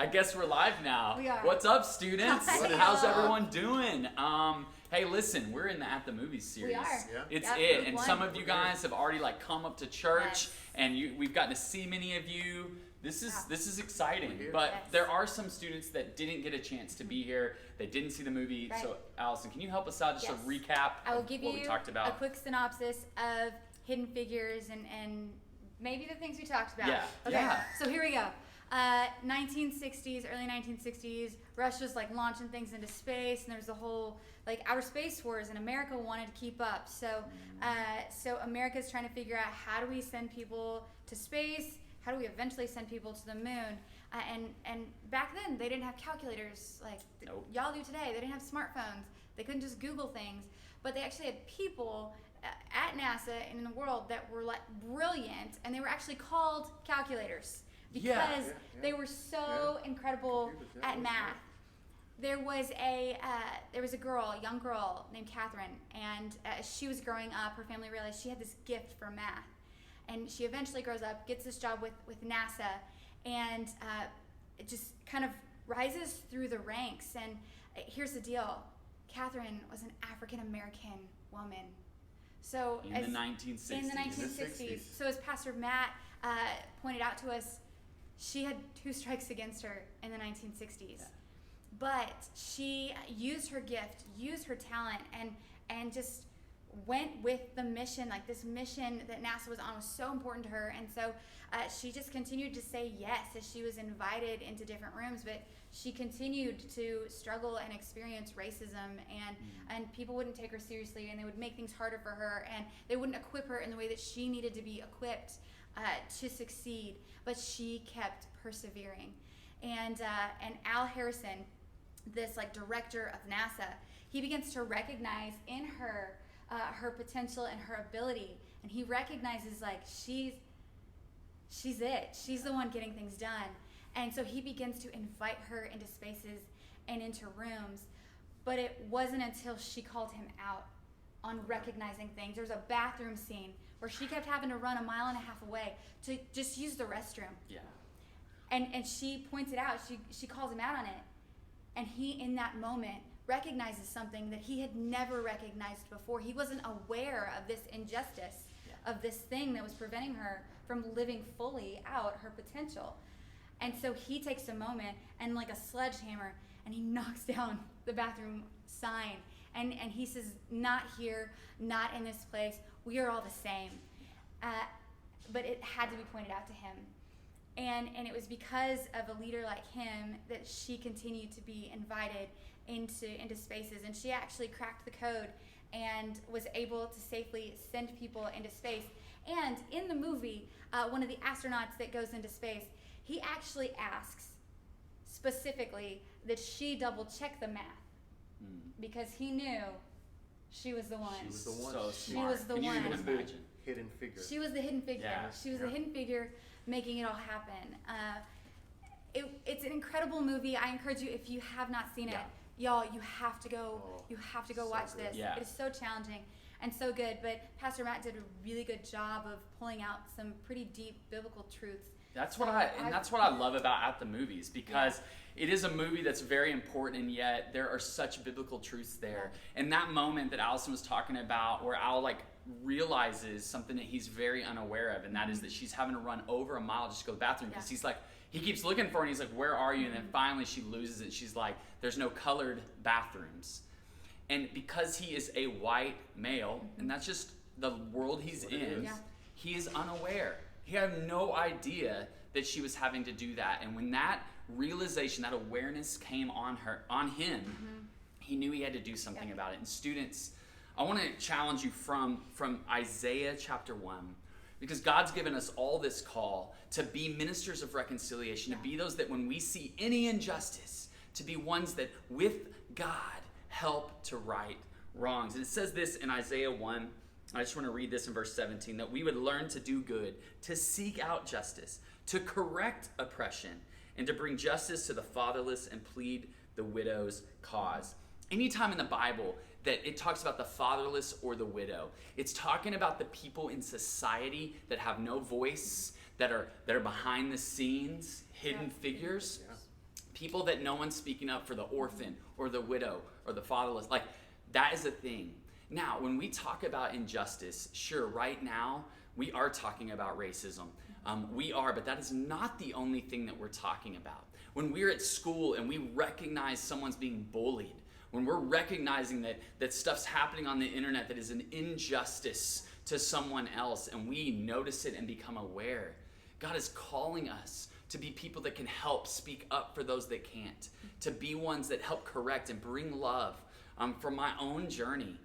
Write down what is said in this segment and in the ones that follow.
I guess we're live now. We are. What's up, students? Hi. How's everyone doing? Hey, listen, we're in the At the Movies series. We are. Yeah. It's Yep, it, week and one. some of you guys have already come up to church, Yes. and we've gotten to see many of you. This is exciting, We're here. but Yes. there are some students that didn't get a chance to be here. They didn't see the movie. Right. So, Allison, can you help us out? Just Yes. a recap I will of give what we you talked about. a quick synopsis of Hidden Figures and maybe the things we talked about. Yeah. Okay. Yeah. So here we go. 1960s, early 1960s, Russia's launching things into space, and there's the whole outer space wars, and America wanted to keep up. So, so America's trying to figure out how do we send people to space? How do we eventually send people to the moon? And back then they didn't have calculators like Nope. y'all do today. They didn't have smartphones. They couldn't just Google things. But they actually had people at NASA and in the world that were brilliant, and they were actually called calculators because Yeah. they were so incredible Computers, yeah, at that's math. right. There was a young girl named Catherine, and as she was growing up, her family realized she had this gift for math, and she eventually grows up, gets this job with NASA, and it just kind of rises through the ranks. And here's the deal: Catherine was an African American woman. So In the 1960s. in the 1960s. So as Pastor Matt pointed out to us, she had 2 strikes against her in the 1960s. Yeah. But she used her gift, used her talent, and just went with the mission. This mission that NASA was on was so important to her. And so she just continued to say yes as she was invited into different rooms. But she continued to struggle and experience racism, and people wouldn't take her seriously, and they would make things harder for her, and they wouldn't equip her in the way that she needed to be equipped to succeed. But she kept persevering. And Al Harrison, this director of NASA, he begins to recognize in her her potential and her ability, and he recognizes she's it. She's the one getting things done. And so he begins to invite her into spaces and into rooms. But it wasn't until she called him out on recognizing things. There was a bathroom scene where she kept having to run 1.5 miles away to just use the restroom. Yeah. And she points it out. She calls him out on it. And he, in that moment, recognizes something that he had never recognized before. He wasn't aware of this injustice, of this thing that was preventing her from living fully out her potential. And so he takes a moment and a sledgehammer, and he knocks down the bathroom sign. And he says, not here, not in this place. We are all the same. But it had to be pointed out to him. And it was because of a leader like him that she continued to be invited into spaces. And she actually cracked the code and was able to safely send people into space. And in the movie, one of the astronauts that goes into space, he actually asks specifically that she double check the math because he knew she was the one. She was the one. So She smart. was the Can one. you even imagine? Hidden figure. She was the hidden figure. Yeah. She was the Yeah. hidden figure making it all happen. It's an incredible movie. I encourage you, if you have not seen it, y'all, you have to go. Oh, You have to go so watch good. this. Yeah. It is so challenging and so good. But Pastor Matt did a really good job of pulling out some pretty deep biblical truths. That's what I love about At the Movies, because it is a movie that's very important, and yet there are such biblical truths there. And that moment that Allison was talking about, where Al realizes something that he's very unaware of, and that is that she's having to run over 1 mile just to go to the bathroom, because he keeps looking for her, and he's like, where are you? And then finally she loses it. She's like, there's no colored bathrooms. And because he is a white male, and that's just the world he's in, he is unaware. He had no idea that she was having to do that. And when that realization, that awareness came on him, he knew he had to do something about it. And students, I want to challenge you from Isaiah chapter 1, because God's given us all this call to be ministers of reconciliation, to be those that when we see any injustice, to be ones that with God help to right wrongs. And it says this in Isaiah 1, I just want to read this in verse 17, that we would learn to do good, to seek out justice, to correct oppression, and to bring justice to the fatherless and plead the widow's cause. Anytime in the Bible that it talks about the fatherless or the widow, it's talking about the people in society that have no voice, that are behind the scenes, hidden figures. People that no one's speaking up for, the orphan or the widow or the fatherless. Like, that is a thing. Now, when we talk about injustice, sure, right now, we are talking about racism. We are, but that is not the only thing that we're talking about. When we're at school and we recognize someone's being bullied, when we're recognizing that stuff's happening on the internet that is an injustice to someone else, and we notice it and become aware, God is calling us to be people that can help speak up for those that can't, to be ones that help correct and bring love. From my own journey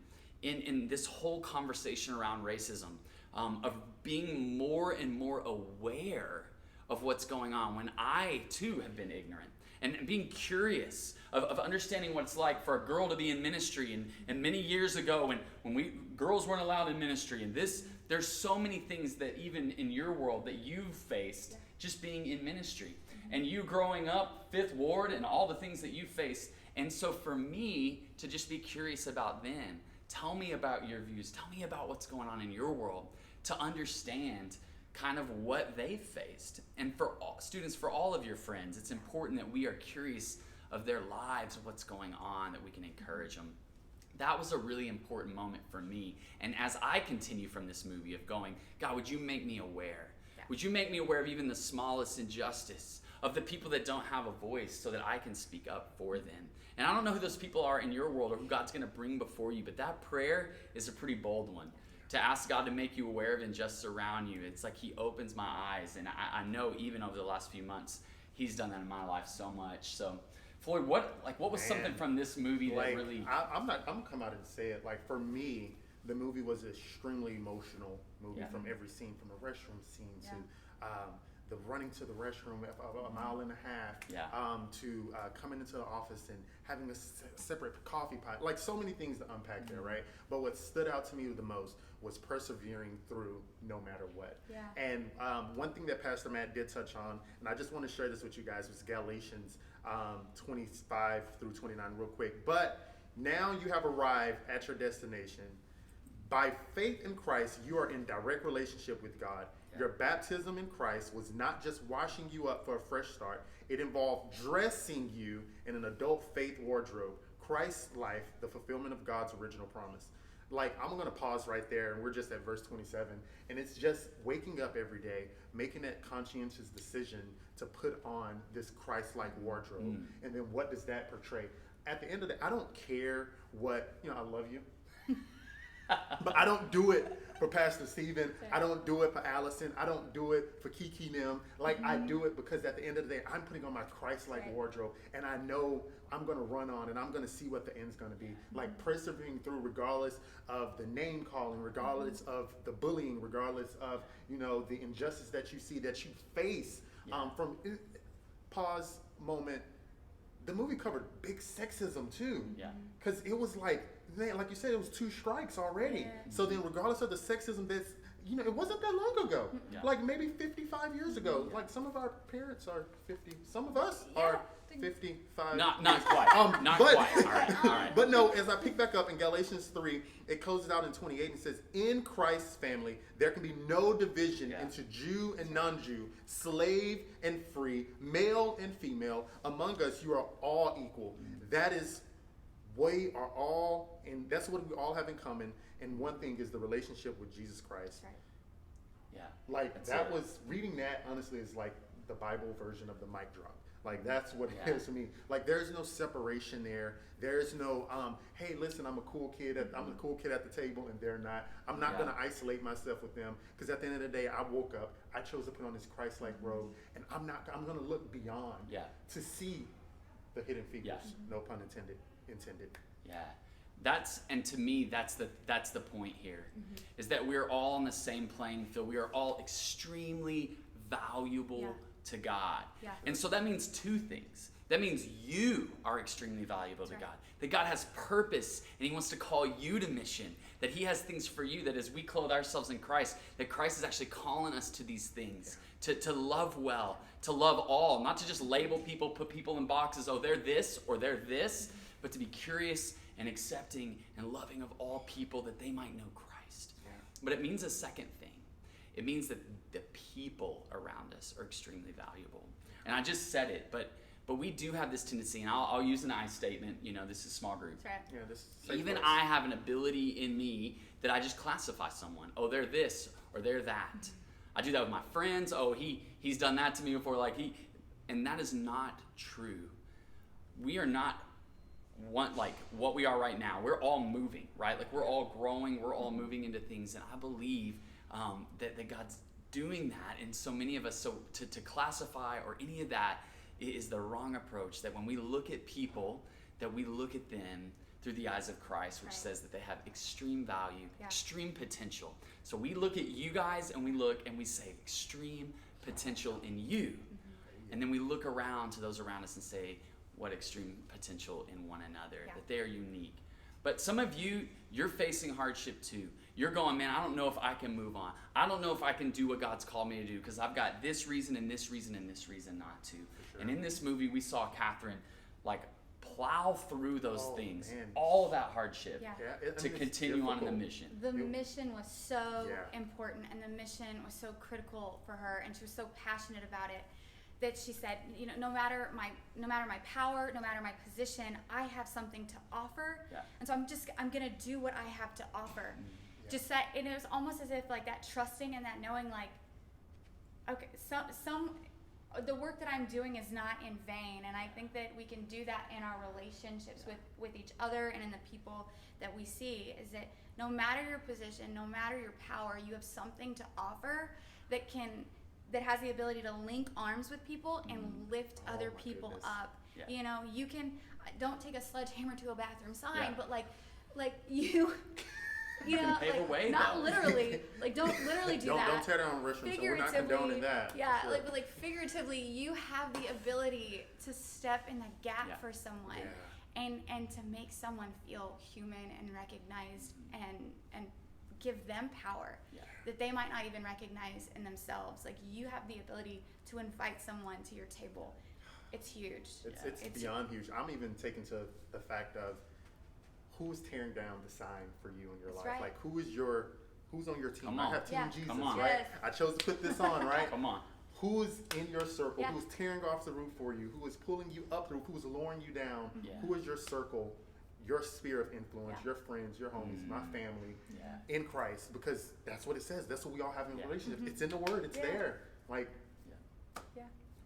in this whole conversation around racism, of being more and more aware of what's going on when I too have been ignorant, and being curious of understanding what it's like for a girl to be in ministry, and many years ago when girls weren't allowed in ministry, and there's so many things that even in your world that you've faced just being in ministry, and you growing up Fifth Ward and all the things that you faced. And so for me to just be curious about them, tell me about your views, tell me about what's going on in your world, to understand kind of what they faced. And for all students, for all of your friends, it's important that we are curious of their lives, of what's going on, that we can encourage them. That was a really important moment for me. And as I continue from this movie of going, God, would you make me aware? Yeah. Would you make me aware of even the smallest injustice, of the people that don't have a voice, so that I can speak up for them? And I don't know who those people are in your world or who God's going to bring before you, but that prayer is a pretty bold one. To ask God to make you aware of injustice around you. It's like he opens my eyes, and I know even over the last few months, he's done that in my life so much. So, Floyd, what was something from this movie that really... I'm going to come out and say it. Like, for me, the movie was an extremely emotional movie, from every scene, from the restroom scene to the running to the restroom a mile and a half, to coming into the office and having a separate coffee pot. Like, so many things to unpack there, right? But what stood out to me the most was persevering through no matter what. Yeah. And one thing that Pastor Matt did touch on, and I just want to share this with you guys, was Galatians 25 through 29 real quick. But now you have arrived at your destination. By faith in Christ, you are in direct relationship with God. Your baptism in Christ was not just washing you up for a fresh start. It involved dressing you in an adult faith wardrobe. Christ's life, the fulfillment of God's original promise. Like, I'm going to pause right there, and we're just at verse 27. And it's just waking up every day, making that conscientious decision to put on this Christ-like wardrobe. And then what does that portray? At the end of the day, I don't care what, I love you. But I don't do it for Pastor Stephen. I don't do it for Allison. I don't do it for Kiki Nim. Like, I do it because at the end of the day, I'm putting on my Christ-like wardrobe, and I know I'm going to run on, and I'm going to see what the end's going to be. Like, persevering through regardless of the name calling, regardless of the bullying, regardless of, the injustice that you see, that you face. Pause moment. The movie covered big sexism too. Yeah. Because it was like you said, it was 2 strikes already. Yeah. So then regardless of the sexism that's, it wasn't that long ago. Yeah. Like maybe 55 years ago. Yeah. Like some of our parents are 50. Some of us are 55. Not quite. Not quite. All right. But no, as I pick back up in Galatians 3, it closes out in 28 and says, in Christ's family, there can be no division into Jew and non-Jew, slave and free, male and female. Among us, you are all equal. That is, we are all, and that's what we all have in common. And one thing is the relationship with Jesus Christ. Right. Yeah. Like, that was, reading that, honestly, is like the Bible version of the mic drop. Like, that's what it is to me. Like, there's no separation there. There's no, hey, listen, I'm a cool kid. I'm the cool kid at the table, and they're not. I'm not going to isolate myself with them, because at the end of the day, I woke up. I chose to put on this Christ-like robe, and I'm going to look beyond to see the hidden figures. No pun intended. Yeah. To me, that's the point here, is that we're all on the same playing field. We are all extremely valuable to God. Yeah. And so that means 2 things. That means you are extremely valuable to God. That God has purpose, and he wants to call you to mission. That he has things for you, that as we clothe ourselves in Christ, that Christ is actually calling us to these things. To love well, to love all, not to just label people, put people in boxes, oh, they're this or they're this, but to be curious and accepting and loving of all people, that they might know Christ. Yeah. But it means a second thing. It means that the people around us are extremely valuable. And I just said it, but But we do have this tendency, and I'll use an I statement. This is small group. That's right. Yeah, this is safe Even place. I have an ability in me that I just classify someone. Oh, they're this or they're that. I do that with my friends. Oh, he's done that to me before. And that is not true. We are not what we are right now. We're all moving, right? Like we're all growing. We're all moving into things, and I believe that God's doing that in so many of us. So to classify or any of that is the wrong approach. That when we look at people, that we look at them through the eyes of Christ, which says that they have extreme value, extreme potential. So we look at you guys and we say extreme potential in you. And then we look around to those around us and say, what extreme potential in one another, that they are unique. But some of you, you're facing hardship too. You're going, man, I don't know if I can move on. I don't know if I can do what God's called me to do because I've got this reason and this reason and this reason not to. Sure. And in this movie, we saw Catherine plow through those things, all of that hardship, to continue on in the mission. The mission was so important, and the mission was so critical for her, and she was so passionate about it that she said, no matter my power, no matter my position, I have something to offer, and so I'm gonna do what I have to offer. Just that, and it was almost as if that trusting and that knowing, okay, the work that I'm doing is not in vain, and I think that we can do that in our relationships with each other and in the people that we see, is that no matter your position, no matter your power, you have something to offer that has the ability to link arms with people and lift other people up. You can, don't take a sledgehammer to a bathroom sign, but you can pave a way, not though. literally, don't literally do that. Don't tear down restrooms. So we're not condoning that. Yeah, sure. but figuratively, you have the ability to step in the gap for someone, and to make someone feel human and recognized, and give them power that they might not even recognize in themselves. You have the ability to invite someone to your table. It's huge. It's beyond huge. I'm even taken to the fact of who's tearing down the sign for you in your life. Right. Who's on your team? Come on. I have Team Jesus, Come on. right? Yes. I chose to put this on, right? Come on. Who's in your circle? Who's tearing off the roof for you? Who is pulling you up the roof? Who's lowering you down? Who is your circle? Your sphere of influence, your friends, your homies, my family, in Christ, because that's what it says. That's what we all have in a relationship. It's in the Word. It's there.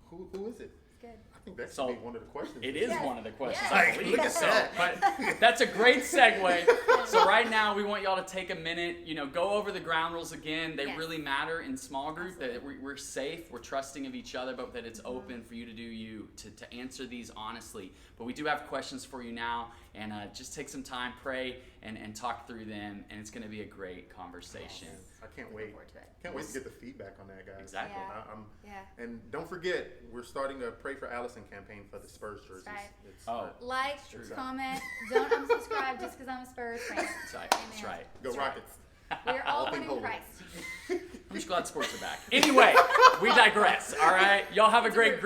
Who is it? It's good. I think that should be one of the questions. It is one of the questions. Yes. Look at that. But that's a great segue. So right now, we want y'all to take a minute, go over the ground rules again. They really matter in small group. Absolutely. That we're safe, we're trusting of each other, but that it's open for you to do to answer these honestly. But we do have questions for you now, and just take some time, pray, and talk through them, and it's going to be a great conversation. Yes. I can't wait. Can't wait to get the feedback on that, guys. Exactly. And don't forget, we're starting a Pray for Allison campaign for the Spurs jerseys. Right. Like, comment, don't unsubscribe just because I'm a Spurs fan. That's right. That's right. Go Rockets. We're all one in Christ. I'm just glad sports are back. Anyway, we digress, all right? Y'all have a great